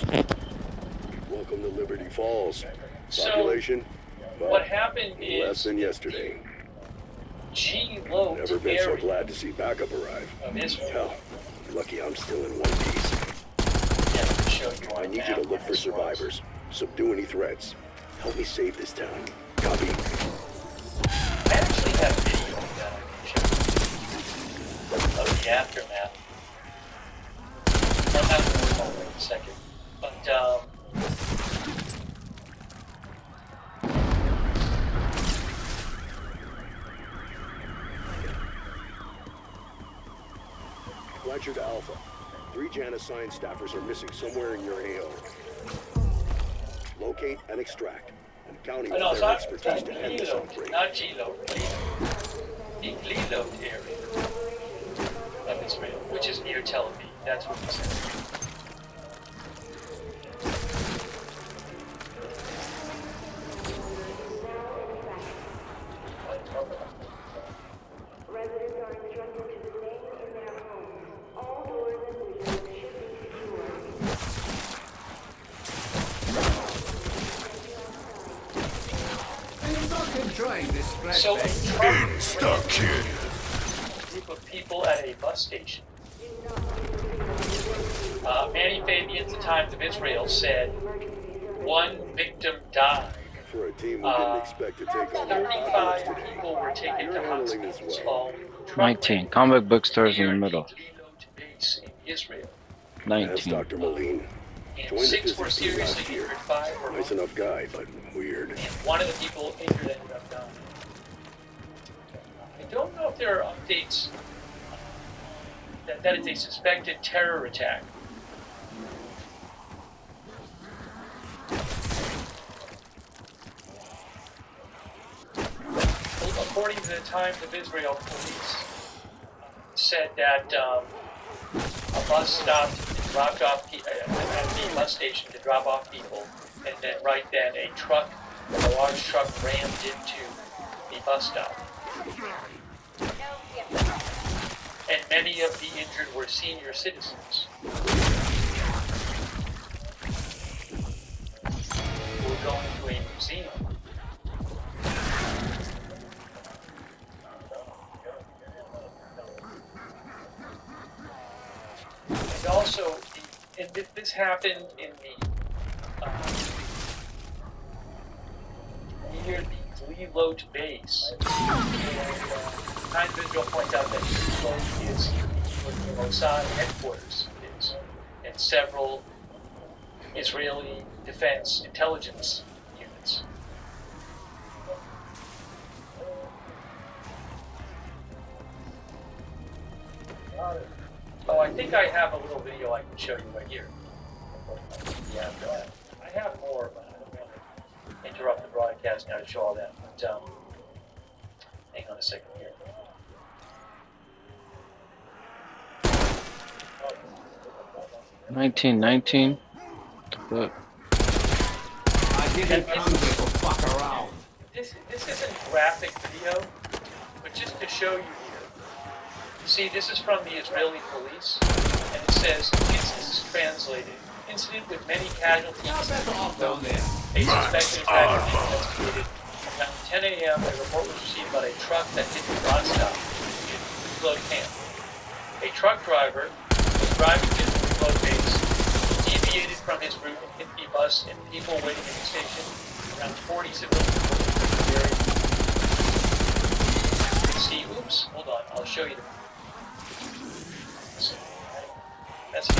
Welcome to Liberty Falls. So, Population? Well, what happened less is than yesterday. G-Load Never been so area glad to see backup arrive. of Israel. Hell, lucky I'm still in one piece. Yeah, to show you on I a need map you to where look for this was. survivors. Subdue any threats. Help me save this town. Copy. I actually have video of that I can show you. Of the aftermath. I'll have to work on it in a second. But, Fletcher to Alpha. 3 Janus science staffers are missing somewhere in your AO. Locate and extract. I'm counting no, on it's their not expertise to end this G-Load, outbreak. not G-Load. The G-Load area of Israel, which is near Tel Aviv. That's what he said. Residents are instructed to remain in their homes. All doors and windows should be secured. Enjoying this So, Insta-Kid. a group of people at a bus station. Manny Fabian, at the Times of Israel, said 1 victim died. For a team we didn't expect to take on the 35 apocalypse today. people were taken You're to handling this hospitals well. following truck 19. Comic book stores in the near middle. Glilot base in Israel. That's 19. Dr. Moline. And Joined the 6 were physics team seriously last year. injured, 5 were Nice enough guy, but weird. and one of the people injured ended up dying. I don't know if there are updates that it's a suspected terror attack. According to the Times of Israel, police said that a bus stopped and dropped off at the bus station to drop off people, and then right then a large truck rammed into the bus stop. And many of the injured were senior citizens who were going to a museum. And also, this happened in the near the Glilot base. Times of Israel points out that Glilot is where the Mossad headquarters is, and several Israeli defense intelligence units. Oh, I think I have a little video I can show you right here. Yeah, I have more, but I don't want to interrupt the broadcast now to show all that. But hang on a second here. 19. But I didn't come here to fuck around. This isn't graphic video, but just to show you here. See, this is from the Israeli police, and it says, this is translated, incident with many casualties. You're better off down there. A suspected attacker being investigated. Around 10 a.m., a report was received about a truck that hit the bus stop in Glilot camp. A truck driver was driving to the Glilot base, deviated from his route and hit the bus and people waiting at the station. Around 40 civilians were in the area. See, oops, hold on, I'll show you. That's it.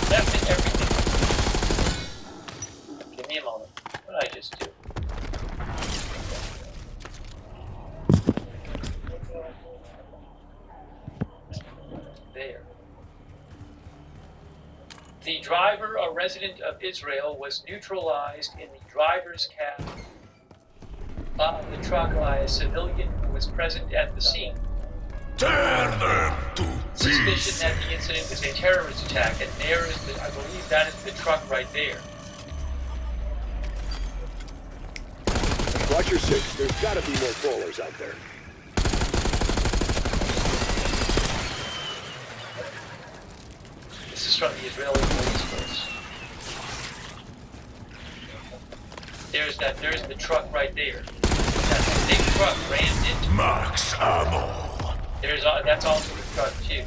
That's it, everything. Give me a moment. What did I just do? There. The driver, a resident of Israel, was neutralized in the driver's cab of the truck by a civilian who was present at the scene. Tear them to Suspicion pieces. that the incident is a terrorist attack, and there is the, I believe that is the truck right there. Watch your 6. There's gotta be more crawlers out there. This is from the Israeli police force. there's the truck right there. That big truck ran into. Max ammo. That's also the truck too.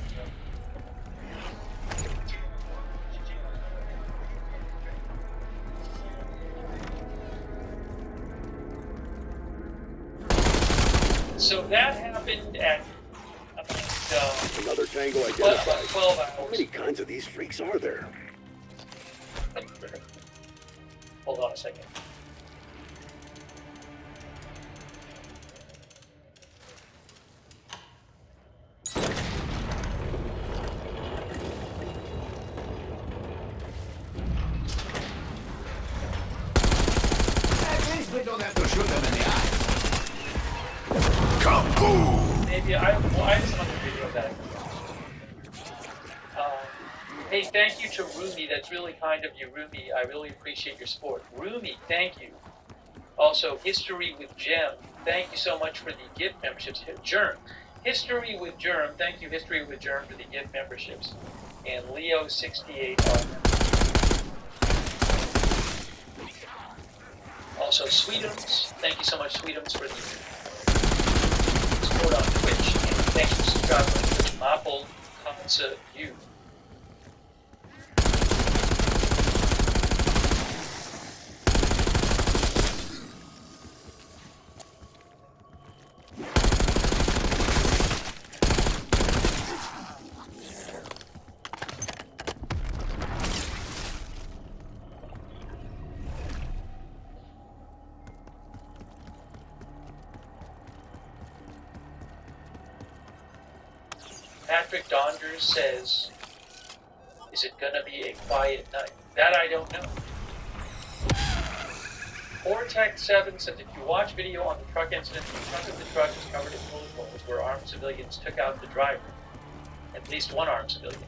So that happened at Another tango identified. 12 How hours. many kinds of these freaks are there? Hold on a second. At least we don't have to shoot them in the eye. Kaboom! Maybe I have some other video of that. Hey, thank you to Rumi. That's really kind of you, Rumi. I really appreciate your support. Rumi, thank you. Also, History with Gem. Thank you so much for the gift memberships. Germ. History with Germ. Thank you, History with Germ, for the gift memberships. And Leo68 are also Sweetums. Thank you so much, Sweetums, for the support on Twitch. And thanks for subscribing to Twitch. Maple Kansa U. Patrick Donders says, is it gonna be a quiet night? That I don't know. Vortex7 says, if you watch video on the truck incident, the front of the truck is covered in bullet holes where armed civilians took out the driver. At least one armed civilian.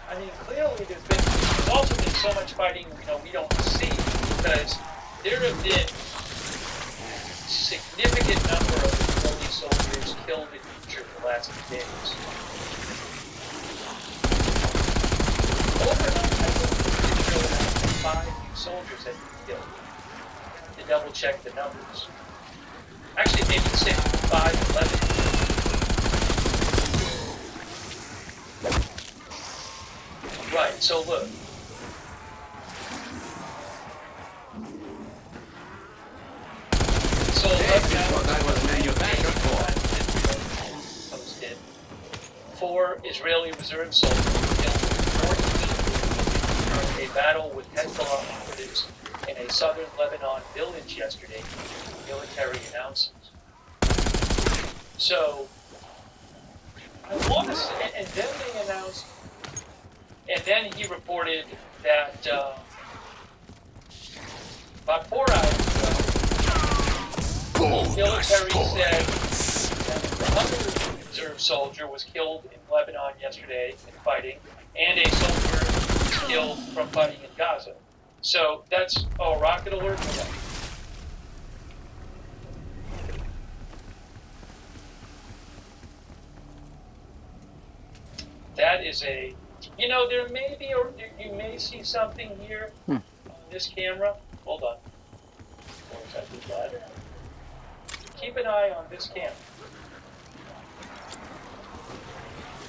I mean, clearly there's also been so much fighting, we don't see, because there have been significant number of Israeli soldiers killed and injured the last few days. Overnight, I think Israel had 5 new soldiers had been killed. To double check the numbers. Actually, maybe 6, 5, 11. Right, so look. So This is what I was manufactured for. Posted. 4 Israeli reserve soldiers were killed in 14 during a battle with Hezbollah operatives in a southern Lebanon village yesterday, military announcements. So, I want to say, and then they announced, and then he reported that about 4 hours ago, the military said that another reserve soldier was killed in Lebanon yesterday in fighting, and a soldier was killed from fighting in Gaza. So that's rocket alert. That is a, there may be, or you may see something here on this camera. Hold on. Keep an eye on this camera.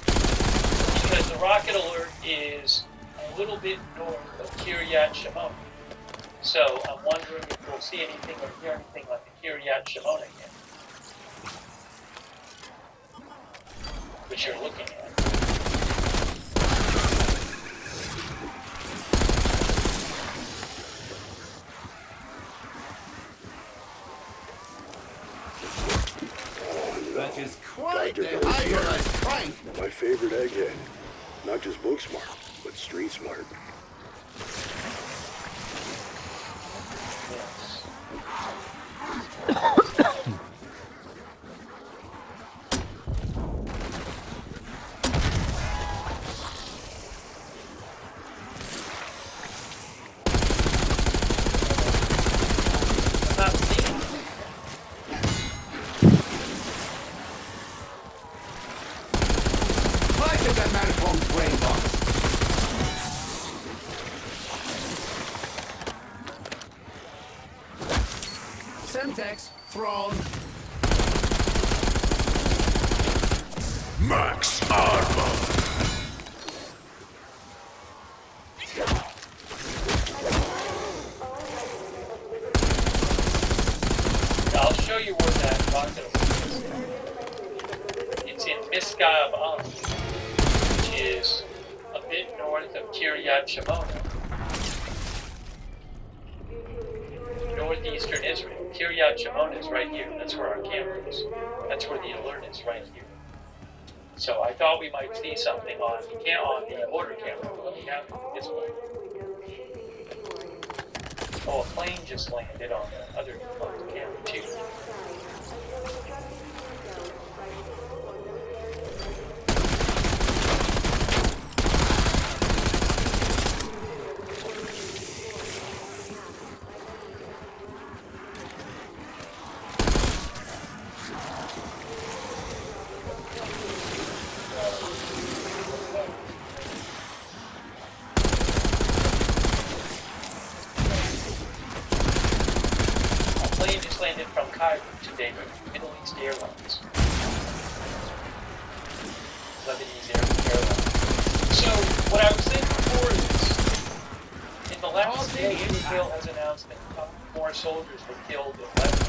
Because the rocket alert is a little bit north of Kiryat Shimon. So I'm wondering if we'll see anything or hear anything like the Kiryat Shimon again. Which you're looking at. That is quite Dr. a Dr. hybridized prank. My favorite egghead. Not just book smart, but street smart. I'm not seeing it. My Semtex, thrown. Max armor. I'll show you where that rocket is. It's in Miskab, which is a bit north of Kiryat Shimona, northeastern Israel. Kiryat Shimona is right here. That's where our camera is. That's where the alert is, right here. So I thought we might see something on the border camera. But we have this one. Oh, a plane just landed on the other camera too. Plane just landed from Cairo today with Middle East Airlines. Lebanese Airlines. So, what I was saying before is, in the last day, Israel has announced that more soldiers were killed in Lebanon.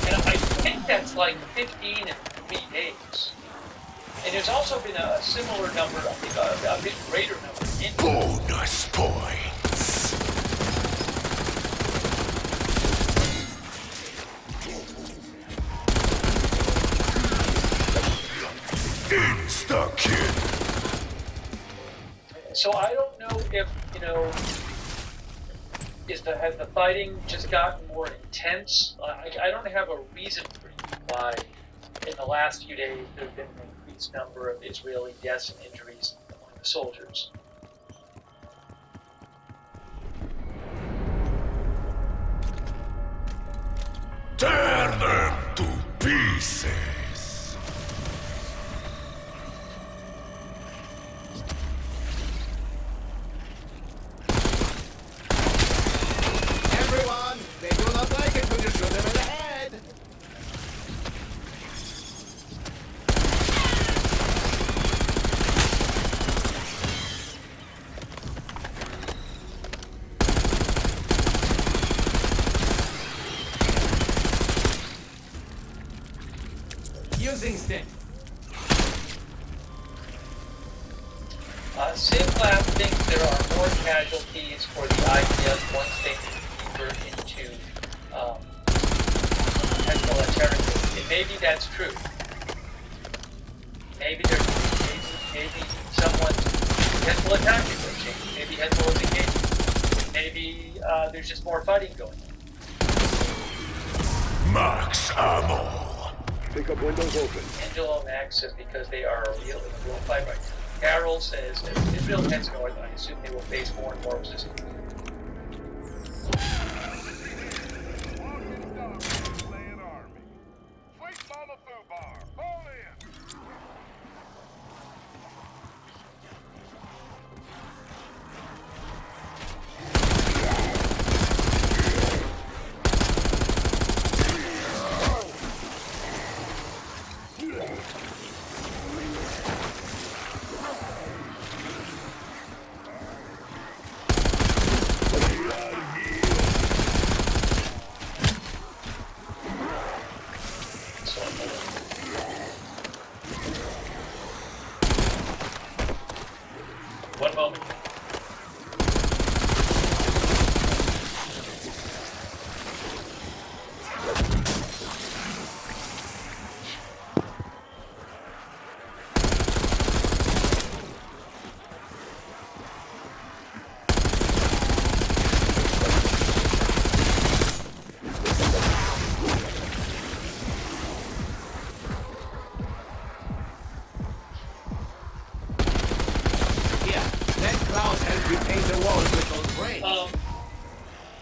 And I think that's like 15 in 3 days. And there's also been a similar number, I think a bit greater number in Bonus points. Insta-kill. So I don't know if, has the fighting just gotten more intense? I don't have a reason for why in the last few days there's been an increased number of Israeli deaths and injuries among the soldiers. Tear them to pieces. Everyone, they do not like it when you shoot them in the head. Using stick. SimLab thinks there are more casualties for the IDF once they move deeper into Hezbollah territory. And maybe that's true. Maybe someone's Hezbollah tactics have changed. Maybe Hezbollah's engaged. Maybe there's just more fighting going on. Max ammo. Pick up windows open. Angelo Max says because they are in a real fight right now. Carol says as Israel heads north, I assume they will face more and more resistance. One moment.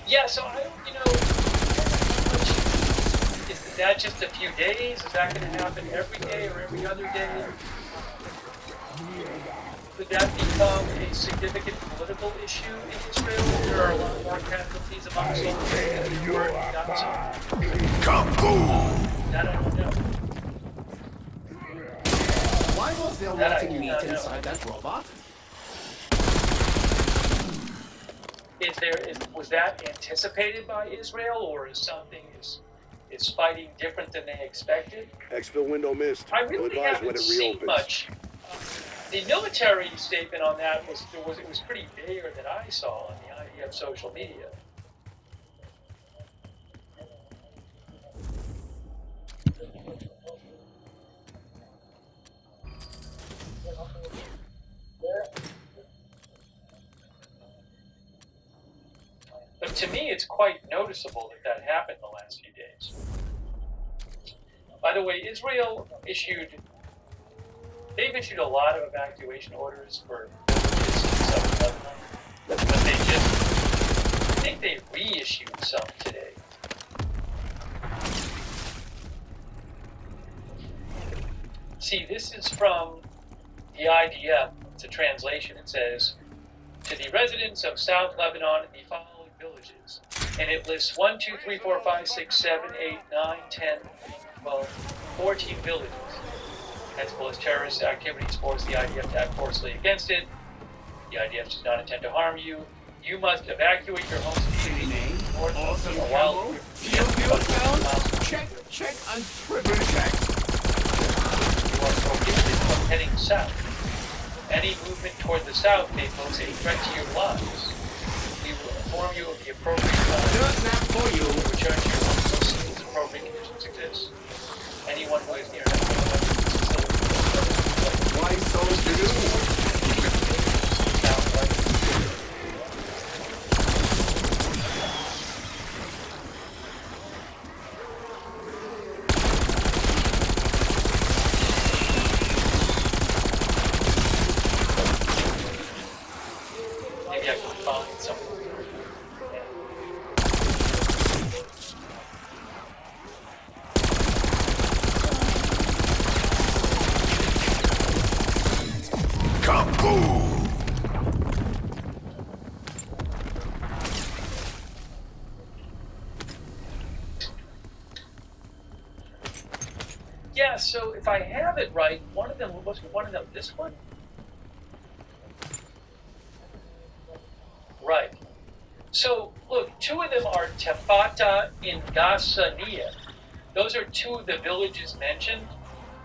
Yeah, so is that just a few days? Is that going to happen every day or every other day? could that become a significant political issue in Israel? There are a lot more casualties among soldiers than there were in Gaza. Kaboom! That I don't know. Why was there That I rotting do meat not know. inside that robot? Was that anticipated by Israel, or is something is fighting different than they expected? Exfil window missed. I We'll really advise when haven't it seen reopens. much. The military statement on that was pretty bigger than I saw on the IDF social media. But to me, it's quite noticeable that happened the last few days. By the way, Israel they've issued a lot of evacuation orders for villages in southern Lebanon, but I think they reissued some today. See, this is from the IDF. It's a translation. It says, to the residents of South Lebanon in the following villages. And it lists 1, 2, 3, 4, 5, 6, 7, 8, 9, 10, 12, 14 villages. Hezbollah as terrorist activities force the IDF to act forcefully against it. The IDF does not intend to harm you. You must evacuate your homes immediately. Awesome While camo. Field found. Check, and triple check. you are prohibited from heading south. Any movement toward the south may pose a threat to your lives. We will inform you of the appropriate time Just snap for you. to return to your home as soon as appropriate conditions exist. Anyone who is near an Why so do? Maybe I can find something. Kaboom! Yeah, so if I have it right, this one? Right. So, look, two of them are Tefata and Gassania. Those are two of the villages mentioned,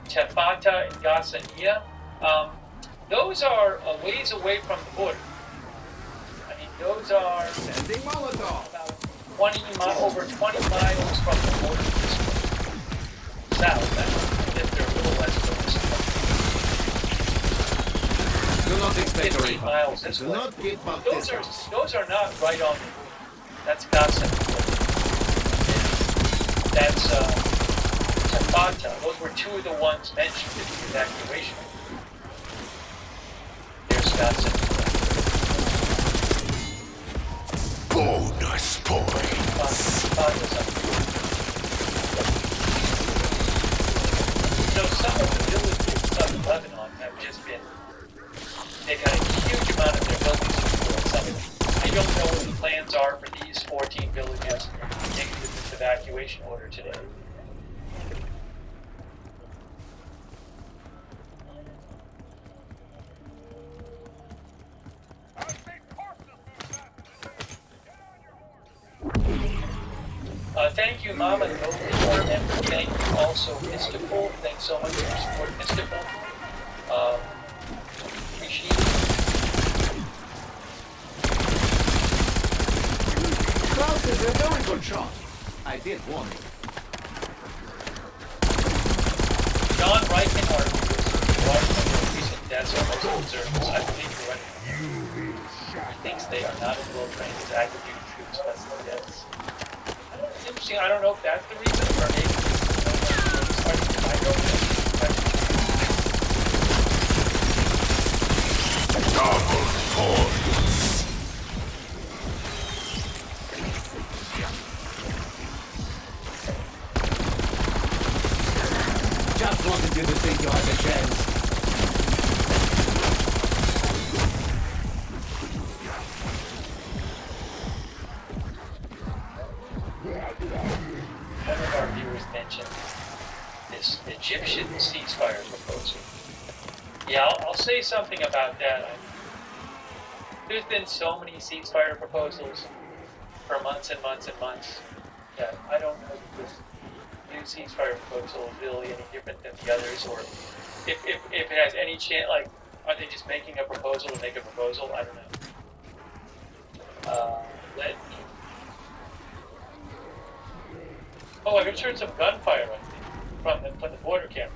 Tefata and Gassania. Those are a ways away from the border. I mean, those are Sending Molotov. about over 20 miles from the border this way. South, I guess they're a little less noticeable. Do not expect a 15 refund. miles this Do way. not get back Those are not right on. That's Gaza. That's Tafata. Those were two of the ones mentioned in the evacuation. There's Gaza. Bonus points! So some of the villages of Lebanon have just been. They've had a huge amount of their buildings destroyed. Some of them. I don't know what the plans are for these 14 villages taken with this evacuation order today. Thank you, Mama. No more member. Thank you also, Mystical. Thanks so much for your support, Mystical. Appreciate it. Klaus is a very good shot. I did warn you. John Reichen argues one of the recent deaths are most concerns. I believe you're right. He thinks they are not as well trained as active duty troops, that's the deaths. It's interesting. I don't know if that's the reason, or maybe it's I don't know. Double points! Just wanted you to think you had a chance. one of our viewers mentioned this Egyptian ceasefire proposal. Yeah, I'll say something about that. There's been so many ceasefire proposals for months and months and months that I don't know if this new ceasefire proposal is really any different than the others, or if it has any chance. Like, are they just making a proposal to make a proposal? I don't know. Let me. Oh, I just heard some gunfire, I think, from the border camera.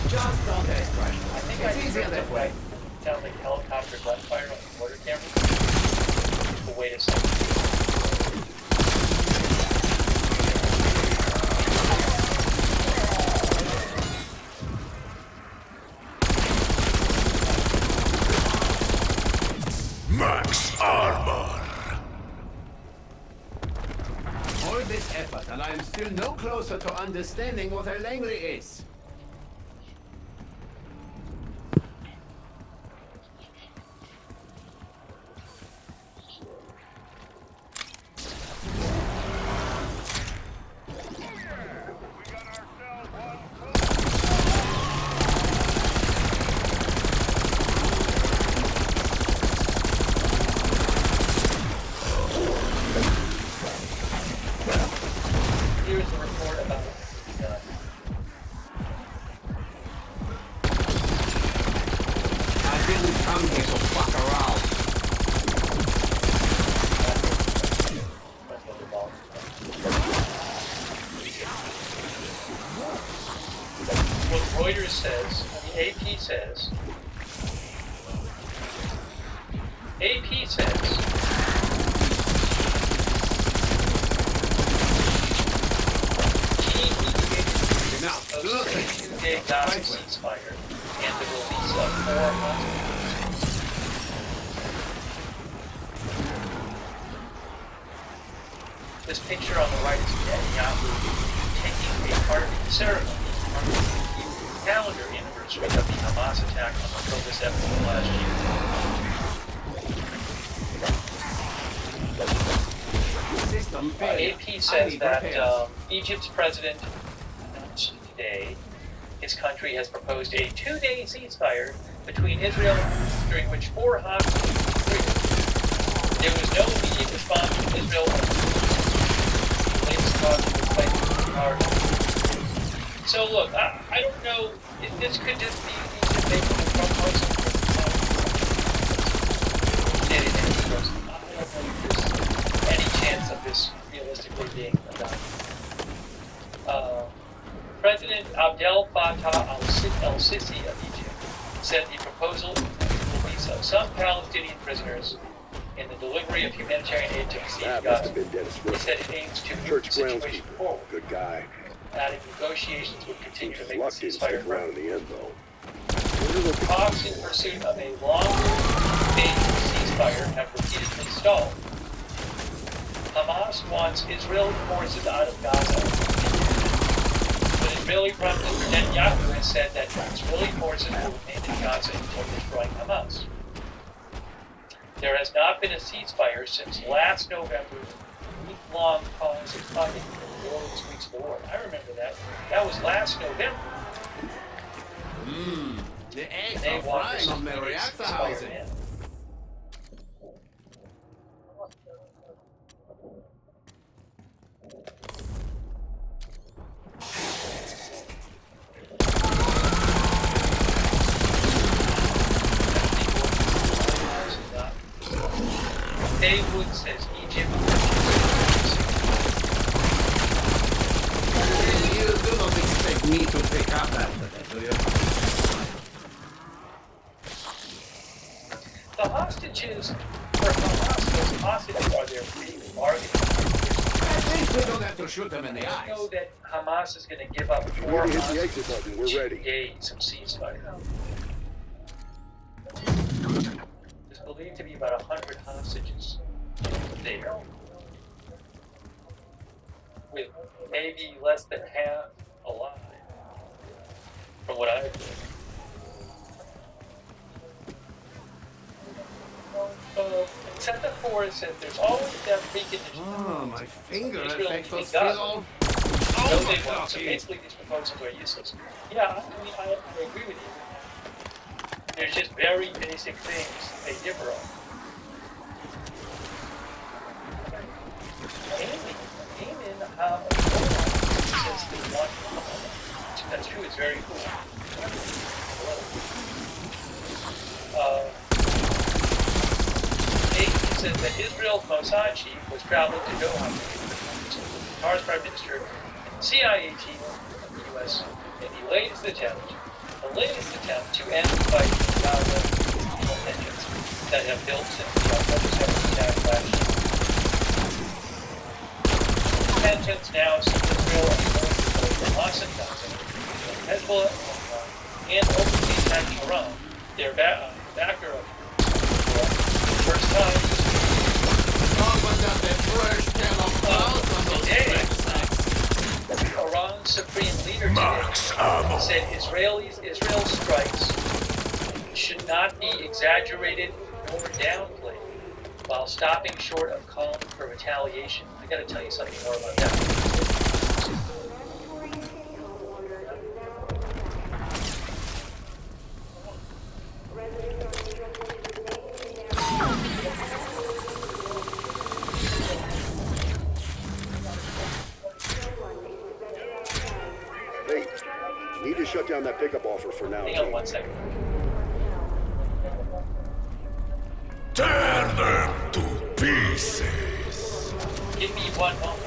Just don't ask questions. I think It's I easier heard that some way. sound like helicopter gunfire on the border camera. But wait a second. Max armor. All this effort, and I am still no closer to understanding what a Langley is. Here's a report about I didn't come here to fuck around. what Reuters says, AP says, key indicators Now, of look a at two-day Gaza ceasefire and the release of 4 hostages. This picture on the right is Netanyahu taking a part in the ceremony on the calendar anniversary of the Hamas attack on October 7th of last year. System failure. AP I says need that repairs. Egypt's president announced today his country has proposed a 2-day ceasefire between Israel and Hamas, during which 4 hostages were freed. There was no immediate response from Israel. The latest talk was played in Florida. So look, I don't know if this could just be Egypt making a proposal for I don't know if there's any chance of this realistically being done. President Abdel Fattah al-Sisi of Egypt said the proposal will release of some Palestinian prisoners in the delivery of humanitarian aid to the siege That of must have Gaza. been Dennis He Ritter. said it aims to move Church the situation groundskeeper. forward, Good guy. adding negotiations would continue Seems to his make luck the didn't ceasefire stick around work. in the end, though. Wonder what the- Talks in pursuit of a long-range ceasefire have repeatedly stalled. Hamas wants Israeli forces out of Gaza. But Israeli President Netanyahu has said that Israeli forces will remain in Gaza until destroying Hamas. There has not been a ceasefire since last November's week-long pause of fighting in the earliest weeks of the war. I remember that. That was last November. The eggs They are want frying this on the reactor ceasefire housing. in. Haywood says Egypt. You do not expect me to pick up after that, do you? The hostages, for Hamas, those hostages are there being bargained. At least we don't have to shoot them in the I know eyes. that Hamas is going to give up We 4 need to hit the hostages exit button. We're in 2 ready. days of ceasefire. There's believed to be about 100 hostages there, with maybe less than half alive, from what I've heard. Except for it says there's always that precondition. Oh, my finger Israel effect was needs God. still all No, they won't. So overclocky. basically, these proposals are useless. Yeah, I mean, I agree with you. There's just very basic things they differ on. Haman, says they want. That's true. It's very cool. Haman says that Israel's Mossad chief was traveling to Doha. Qatar's prime minister, and CIA chief of the U.S. in the latest attempt to end the fight in Gaza tensions that have built since the October 7th attack last year. Tensions now see Israel and Hamas and Gaza, Hezbollah and openly attacking Iran, their backer of the first time. Opened up the first can of balls on those Today, sacks. Iran's supreme leader Max today ammo. said Israel strikes should not be exaggerated nor downplayed while stopping short of calling for retaliation. I gotta tell you something more about that. The mandatory stay home order is now in effect. Residents are instructed to remain in their homes. No one is to venture outside. Hey, need to shut down that pickup offer for now. Hang on 1 second. Tear them to pieces. Give me 1 moment.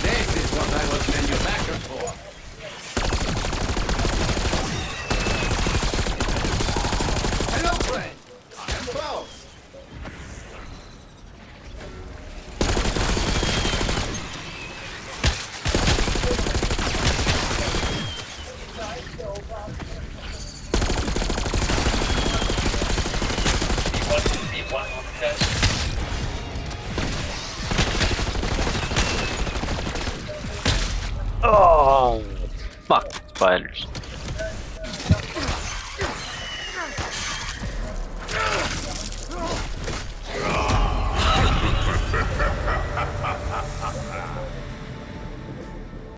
This is what I was manufactured for. Hello, friend. I am Klaus. Be one moment, guys. Oh, fuck spiders.